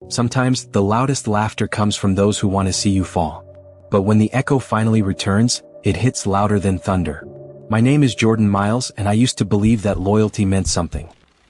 Sometimes, the loudest laughter comes from those who want to see you fall. But when the echo finally returns, it hits louder than thunder. My name is Jordan Miles, and I used to believe that loyalty meant something.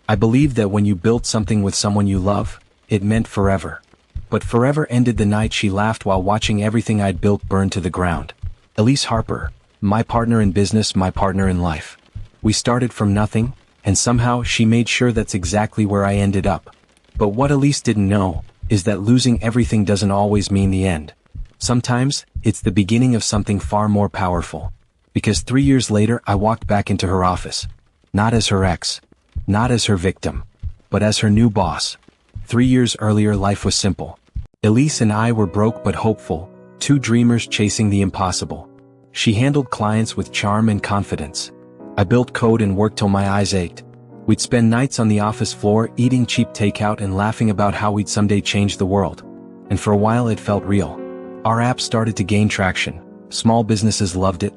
I believed that when you built something with someone you love, it meant forever. But forever ended the night she laughed while watching everything I'd built burn to the ground. Elise Harper, my partner in business, my partner in life. We started from nothing, and somehow she made sure that's exactly where I ended up. But what Elise didn't know is that losing everything doesn't always mean the end. Sometimes, it's the beginning of something far more powerful. Because 3 years later I walked back into her office. Not as her ex. Not as her victim. But as her new boss. 3 years earlier life was simple. Elise and I were broke but hopeful, two dreamers chasing the impossible. She handled clients with charm and confidence. I built code and worked till my eyes ached. We'd spend nights on the office floor eating cheap takeout and laughing about how we'd someday change the world. And for a while it felt real. Our app started to gain traction. Small businesses loved it.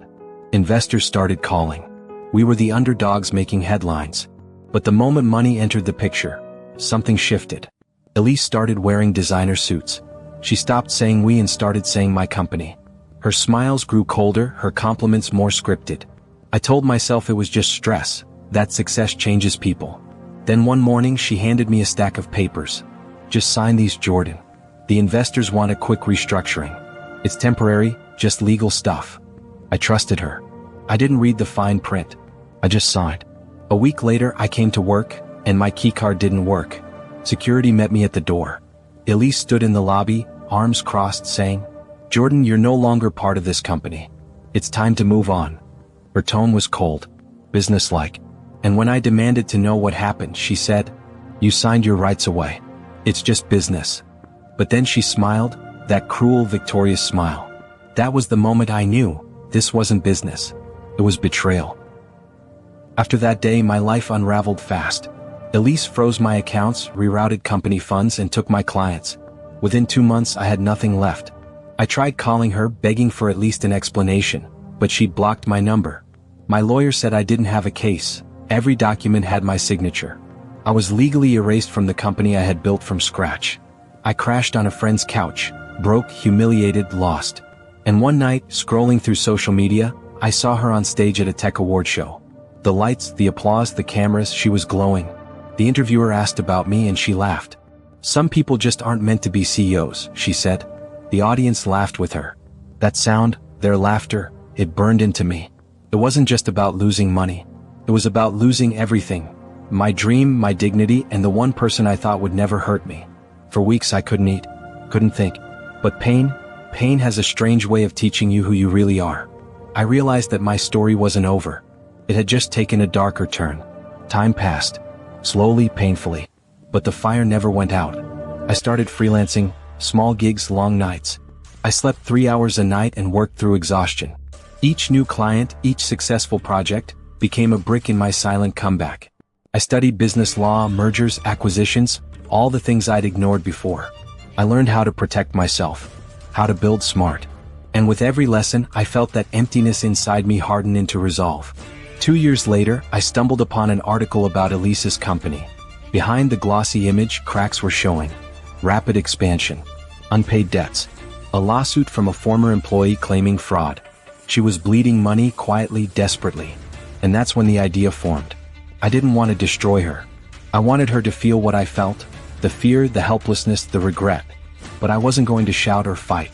Investors started calling. We were the underdogs making headlines. But the moment money entered the picture, something shifted. Elise started wearing designer suits. She stopped saying we and started saying my company. Her smiles grew colder, her compliments more scripted. I told myself it was just stress, that success changes people. Then one morning she handed me a stack of papers. Just sign these, Jordan. The investors want a quick restructuring. It's temporary, just legal stuff. I trusted her. I didn't read the fine print. I just signed. A week later I came to work, and my keycard didn't work. Security met me at the door. Elise stood in the lobby, arms crossed, saying, "Jordan, you're no longer part of this company. It's time to move on." Her tone was cold, businesslike. And when I demanded to know what happened, she said, "You signed your rights away. It's just business." But then she smiled, that cruel, victorious smile. That was the moment I knew, this wasn't business. It was betrayal. After that day, my life unraveled fast. Elise froze my accounts, rerouted company funds, and took my clients. Within 2 months, I had nothing left. I tried calling her, begging for at least an explanation, but she'd blocked my number. My lawyer said I didn't have a case. Every document had my signature. I was legally erased from the company I had built from scratch. I crashed on a friend's couch, broke, humiliated, lost. And one night, scrolling through social media, I saw her on stage at a tech award show. The lights, the applause, the cameras, she was glowing. The interviewer asked about me and she laughed. "Some people just aren't meant to be CEOs," she said. The audience laughed with her. That sound, their laughter, it burned into me. It wasn't just about losing money. It was about losing everything. My dream, my dignity, and the one person I thought would never hurt me. For weeks I couldn't eat, couldn't think. But pain has a strange way of teaching you who you really are. I realized that my story wasn't over. It had just taken a darker turn. Time passed. Slowly, painfully. But the fire never went out. I started freelancing, small gigs, long nights. I slept 3 hours a night and worked through exhaustion. Each new client, each successful project, became a brick in my silent comeback. I studied business law, mergers, acquisitions, all the things I'd ignored before. I learned how to protect myself, how to build smart. And with every lesson, I felt that emptiness inside me harden into resolve. 2 years later, I stumbled upon an article about Elise's company. Behind the glossy image, cracks were showing. Rapid expansion. Unpaid debts. A lawsuit from a former employee claiming fraud. She was bleeding money quietly, desperately. And that's when the idea formed. I didn't want to destroy her. I wanted her to feel what I felt, the fear, the helplessness, the regret. But I wasn't going to shout or fight.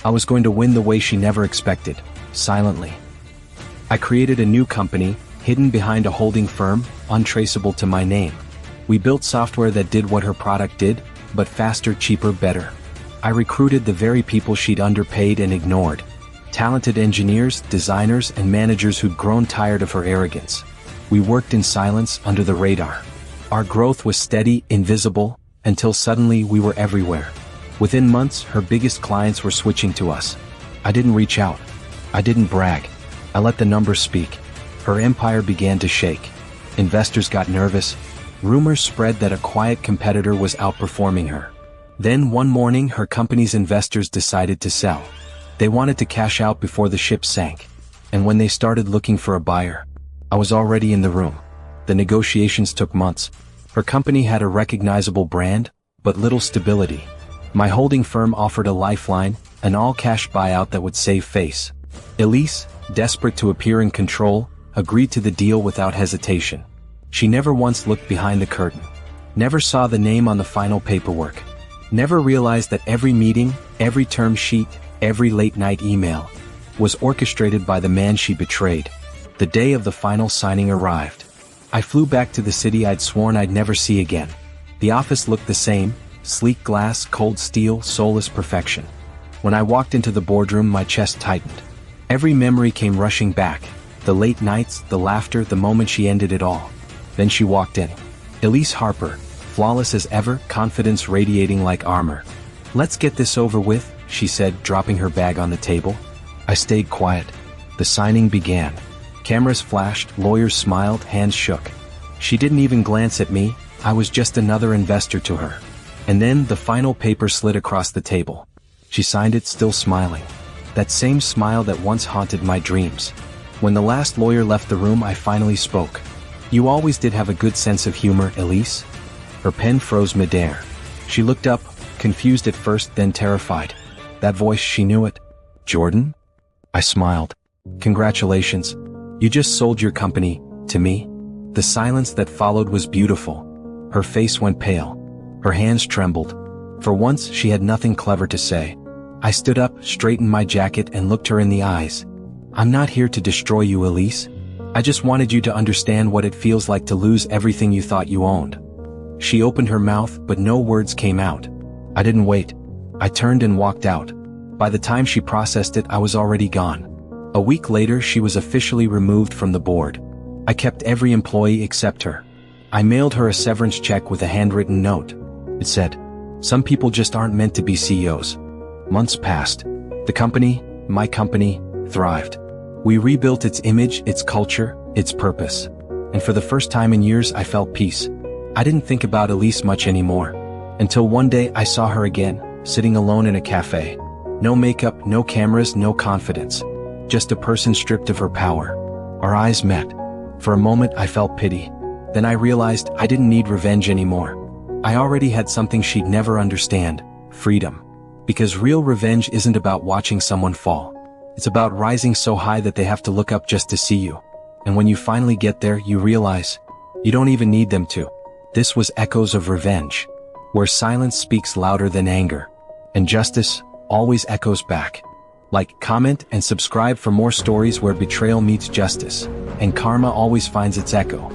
I was going to win the way she never expected, silently. I created a new company, hidden behind a holding firm, untraceable to my name. We built software that did what her product did, but faster, cheaper, better. I recruited the very people she'd underpaid and ignored. Talented engineers, designers, and managers who'd grown tired of her arrogance. We worked in silence, under the radar. Our growth was steady, invisible, until suddenly we were everywhere. Within months, her biggest clients were switching to us. I didn't reach out. I didn't brag. I let the numbers speak. Her empire began to shake. Investors got nervous. Rumors spread that a quiet competitor was outperforming her. Then one morning, her company's investors decided to sell. They wanted to cash out before the ship sank. And when they started looking for a buyer, I was already in the room. The negotiations took months. Her company had a recognizable brand, but little stability. My holding firm offered a lifeline, an all-cash buyout that would save face. Elise, desperate to appear in control, agreed to the deal without hesitation. She never once looked behind the curtain. Never saw the name on the final paperwork. Never realized that every meeting, every term sheet, every late-night email was orchestrated by the man she betrayed. The day of the final signing arrived. I flew back to the city I'd sworn I'd never see again. The office looked the same, sleek glass, cold steel, soulless perfection. When I walked into the boardroom, my chest tightened. Every memory came rushing back. The late nights, the laughter, the moment she ended it all. Then she walked in. Elise Harper, flawless as ever, confidence radiating like armor. "Let's get this over with," she said, dropping her bag on the table. I stayed quiet. The signing began. Cameras flashed, lawyers smiled, hands shook. She didn't even glance at me. I was just another investor to her. And then the final paper slid across the table. She signed it, still smiling. That same smile that once haunted my dreams. When the last lawyer left the room, I finally spoke. "You always did have a good sense of humor, Elise." Her pen froze midair. She looked up, confused at first, then terrified. That voice, she knew it. "Jordan?" I smiled. "Congratulations. You just sold your company, to me." The silence that followed was beautiful. Her face went pale. Her hands trembled. For once, she had nothing clever to say. I stood up, straightened my jacket, and looked her in the eyes. "I'm not here to destroy you, Elise. I just wanted you to understand what it feels like to lose everything you thought you owned." She opened her mouth, but no words came out. I didn't wait. I turned and walked out. By the time she processed it, I was already gone. A week later, she was officially removed from the board. I kept every employee except her. I mailed her a severance check with a handwritten note. It said, "Some people just aren't meant to be CEOs." Months passed. The company, my company, thrived. We rebuilt its image, its culture, its purpose. And for the first time in years, I felt peace. I didn't think about Elise much anymore. Until one day I saw her again, sitting alone in a cafe. No makeup, no cameras, no confidence. Just a person stripped of her power. Our eyes met. For a moment I felt pity. Then I realized I didn't need revenge anymore. I already had something she'd never understand: freedom. Because real revenge isn't about watching someone fall. It's about rising so high that they have to look up just to see you. And when you finally get there, you realize you don't even need them to. This was Echoes of Revenge, where silence speaks louder than anger. And justice always echoes back. Like, comment, and subscribe for more stories where betrayal meets justice, and karma always finds its echo.